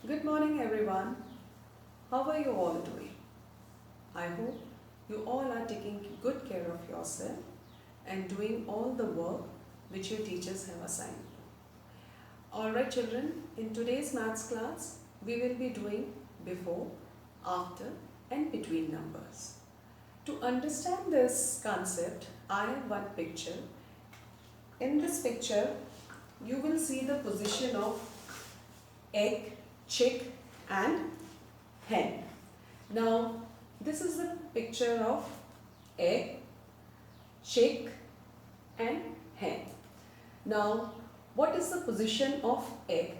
Good morning, everyone. How are you all doing? I hope you all are taking good care of yourself and doing all the work which your teachers have assigned. Alright, children, in today's maths class, we will be doing before, after, and between numbers. To understand this concept, I have one picture. In this picture, you will see the position of egg, chick, and hen. Now, this is the picture of egg, chick, and hen. Now, what is the position of egg?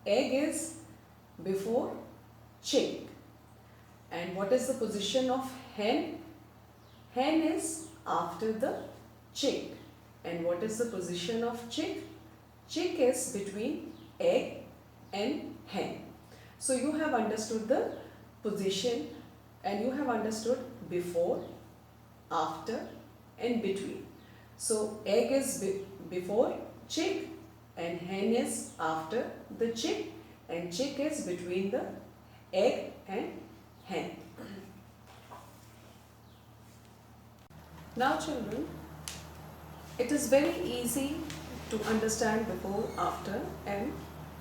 Egg is before chick. And what is the position of hen? Hen is after the chick. And what is the position of chick? Chick is between egg and hen. So you have understood the position and you have understood before, after, and between. So egg is before chick and hen is after the chick and chick is between the egg and hen. Now children, it is very easy to understand before, after, and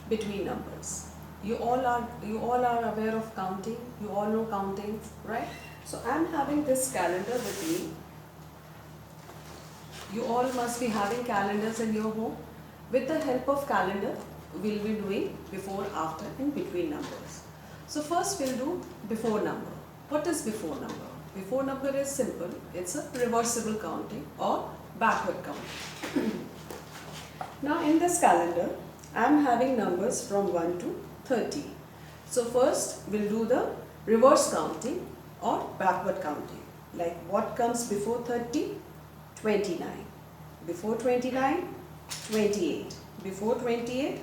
between numbers. You all are aware of counting. You all know counting, right? So I am having this calendar with me. You all must be having calendars in your home. With the help of calendar, we'll be doing before, after, and between numbers. So first we'll do before number. What is before number? Before number is simple. It's a reversible counting or backward counting. Now in this calendar, I am having numbers from 1 to 30. So first we'll do the reverse counting or backward counting. Like what comes before 30? 29. Before 29? 28. Before 28?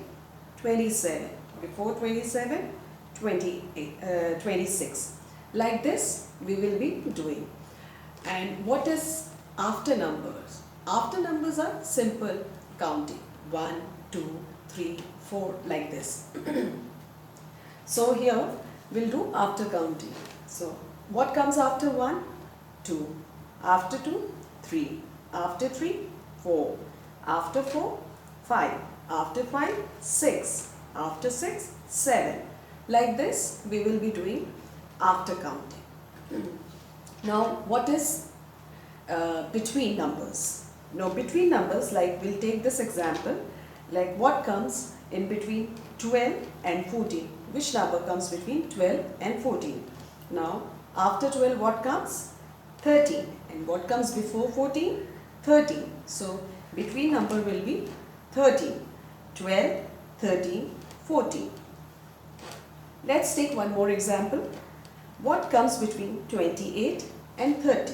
27. Before 27? 26. Like this we will be doing. And what is after numbers? After numbers are simple counting. 1, 2, 3, 4 like this. So here we'll do after counting. So what comes after 1? 2. After 2? 3. After 3? 4. After 4? 5. After 5? 6. After 6? 7. Like this we will be doing after counting. Now what is between numbers? Now between numbers, like we'll take this example, like what comes in between 12 and 14? Which number comes between 12 and 14? Now after 12 what comes? 13. And what comes before 14? 13. So between number will be 13. 12, 13, 14. Let's take one more example. What comes between 28 and 30?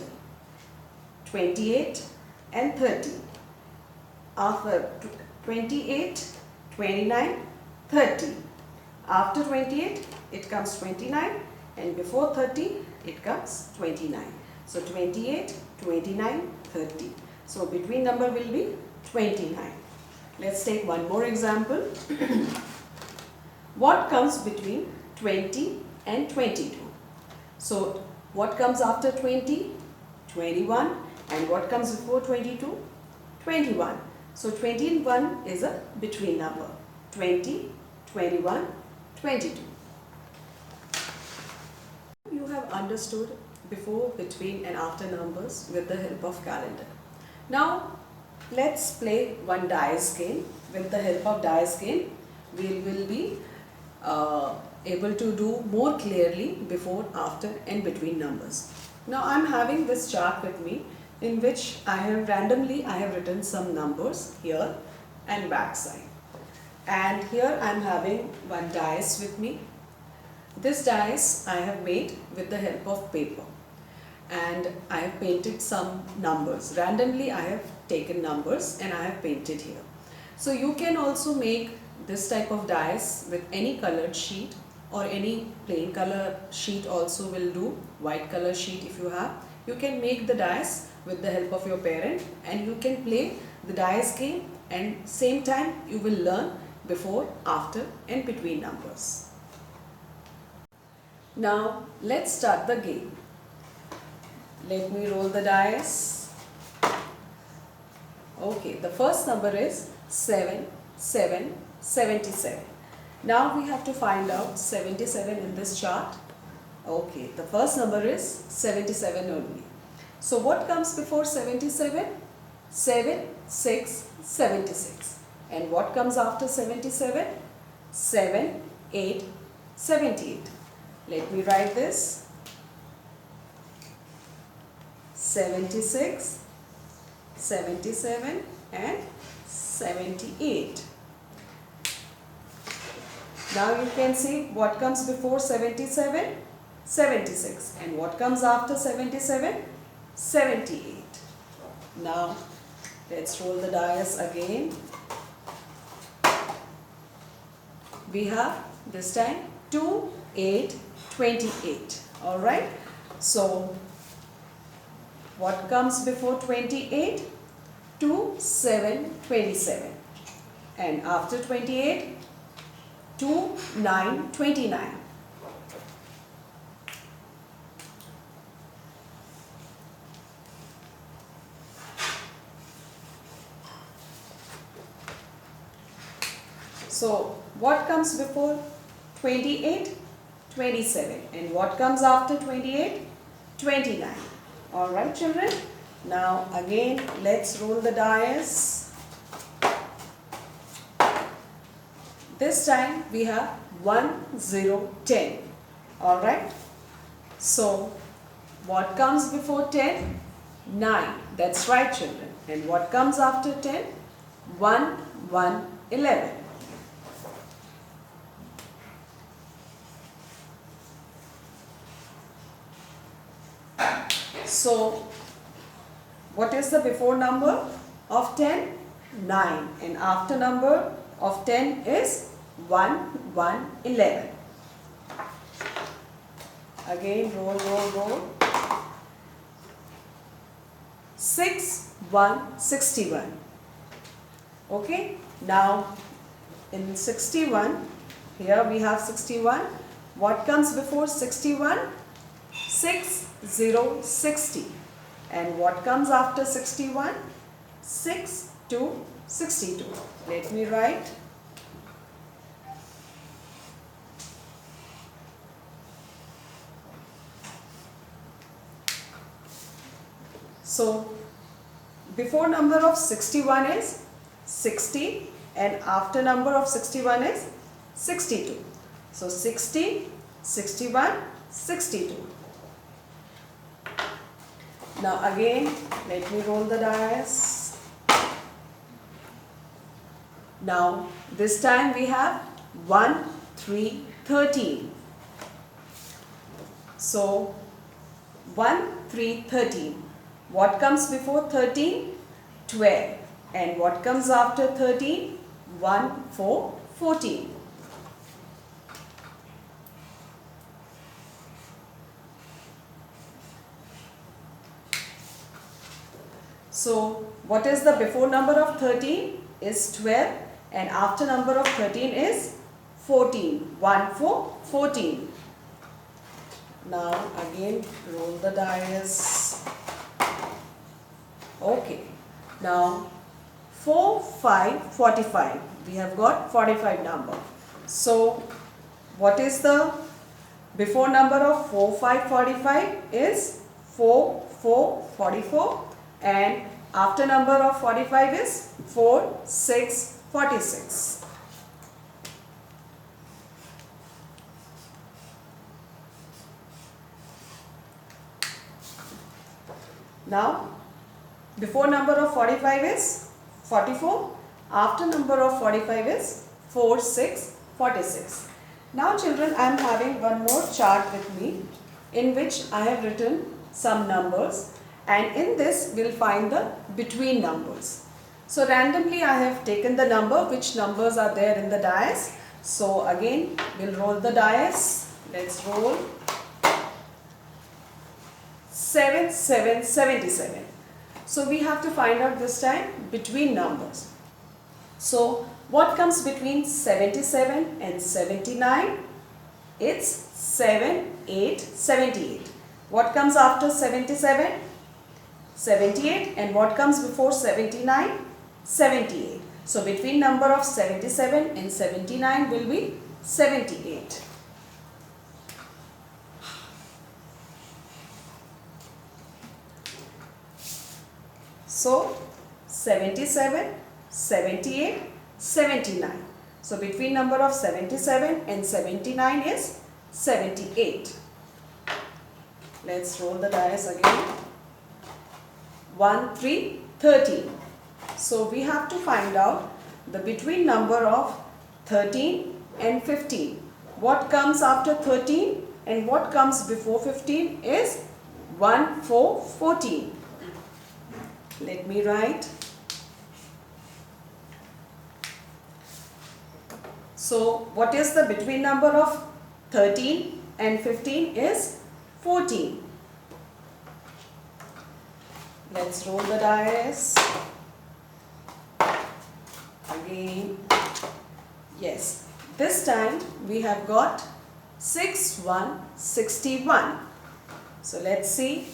28 and 30. After 28, 29, 30. After 28, it comes 29 and before 30, it comes 29. So 28, 29, 30. So between number will be 29. Let's take one more example. What comes between 20 and 22? So what comes after 20? 21. And what comes before 22? 21. So 21 is a between number. 20, 21, 22. You have understood before, between and after numbers with the help of calendar. Now let's play one dice game. With the help of dice game, we will be able to do more clearly before, after and between numbers. Now I am having this chart with me, in which I have written some numbers here and back side. And here I am having one dice with me. This dice I have made with the help of paper. And I have painted some numbers. Randomly I have taken numbers and I have painted here. So you can also make this type of dice with any colored sheet or any plain color sheet also will do. White color sheet if you have. You can make the dice with the help of your parent and you can play the dice game, and same time you will learn before, after and between numbers. Now let's start the game. Let me roll the dice. Okay, the first number is 7, 7, 77. Now we have to find out 77 in this chart. Okay, the first number is 77 only. So what comes before 77? 7, 6, 76. And what comes after 77? 7, 8, 78. Let me write this. 76, 77 and 78. Now you can see what comes before 77? 76. And what comes after 77? 78. Now let's roll the dice again. We have this time 2, 8, 28. Alright. So what comes before 28? 2, 7, 27. And after 28? 2, 9, 29. So what comes before 28? 27. And what comes after 28? 29. Alright children. Now again let's roll the dice. This time we have 1, 0, 10. Alright. So what comes before 10? 9. That's right children. And what comes after 10? 1, 1, 11. So what is the before number of 10? 9. And after number of 10 is 1, 1, 11. Again roll, roll, roll. 6, 1, 61. Okay. Now in 61, here we have 61. What comes before 61? 6, 0, 60. And what comes after 61? 6, 2, 62. Let me write. So before number of 61 is 60 and after number of 61 is 62. So 60, 61, 62. Now again, let me roll the dice. Now this time we have 1, 3, 13. So 1, 3, 13. What comes before 13? 12. And what comes after 13? 1, 4, 14. So what is the before number of 13? Is 12 and after number of 13 is 14. 1, 4, 14. Now again roll the dice. Okay. Now 4, 5, 45. We have got 45 number. So what is the before number of 4, 5, 45 is 4, 4, 44 and after number of 45 is 4, 6, 46. Now before number of 45 is 44, after number of 45 is 4, 6, 46. Now children, I am having one more chart with me in which I have written some numbers, and in this we will find the between numbers. So randomly I have taken the number, which numbers are there in the dice. So again we will roll the dice. Let's roll. 7, 7, 77. So we have to find out this time between numbers. So What comes between 77 and 79? It's 7, 8, 78. What comes after 77? 78. And what comes before 79? 78. So between number of 77 and 79 will be 78. So 77, 78, 79. So between number of 77 and 79 is 78. Let's roll the dice again. 1, 3, 13. So we have to find out the between number of 13 and 15. What comes after 13 and what comes before 15 is 1, 4, 14. Let me write. So what is the between number of 13 and 15 is 14. Let's roll the dice. Again. Yes. This time we have got 6, 1, 61. So let's see.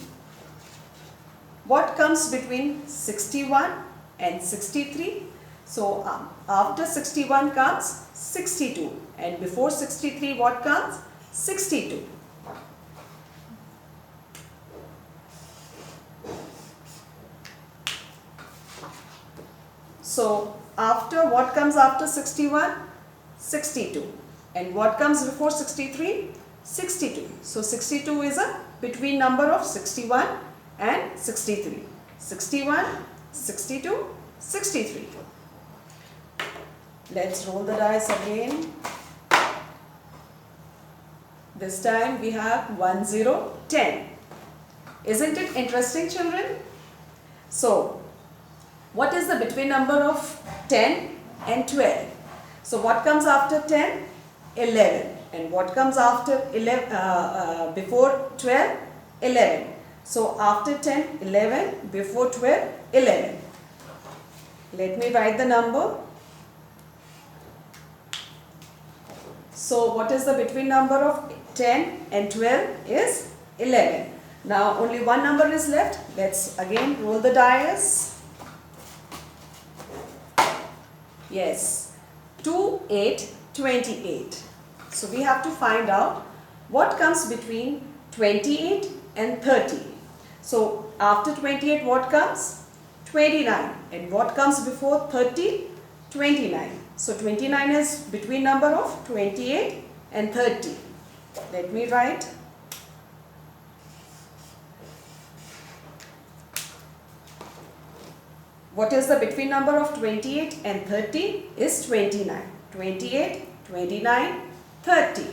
What comes between 61 and 63? So after 61 comes 62, and before 63 what comes? 62. So after what comes after 61? 62. And what comes before 63? 62. So 62 is a between number of 61 and 63. 61, 62, 63. Let's roll the dice again. This time we have 1, 0, 10. Isn't it interesting, children? So, what is the between number of 10 and 12? So, what comes after 10? 11. And what comes after 11? Before 12? 11. So, after 10, 11. Before 12, 11. Let me write the number. So, what is the between number of 10 and 12 is 11. Now, only one number is left. Let's again roll the dice. Yes, 2, 8, 28. So, we have to find out what comes between 28 and 30. So, after 28 what comes? 29. And what comes before 30? 29. So, 29 is between number of 28 and 30. Let me write. What is the between number of 28 and 30 is 29. 28, 29, 30.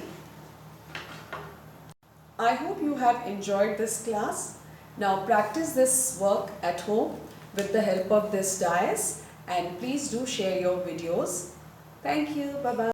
I hope you have enjoyed this class. Now practice this work at home with the help of this dice, and please do share your videos. Thank you. Bye-bye.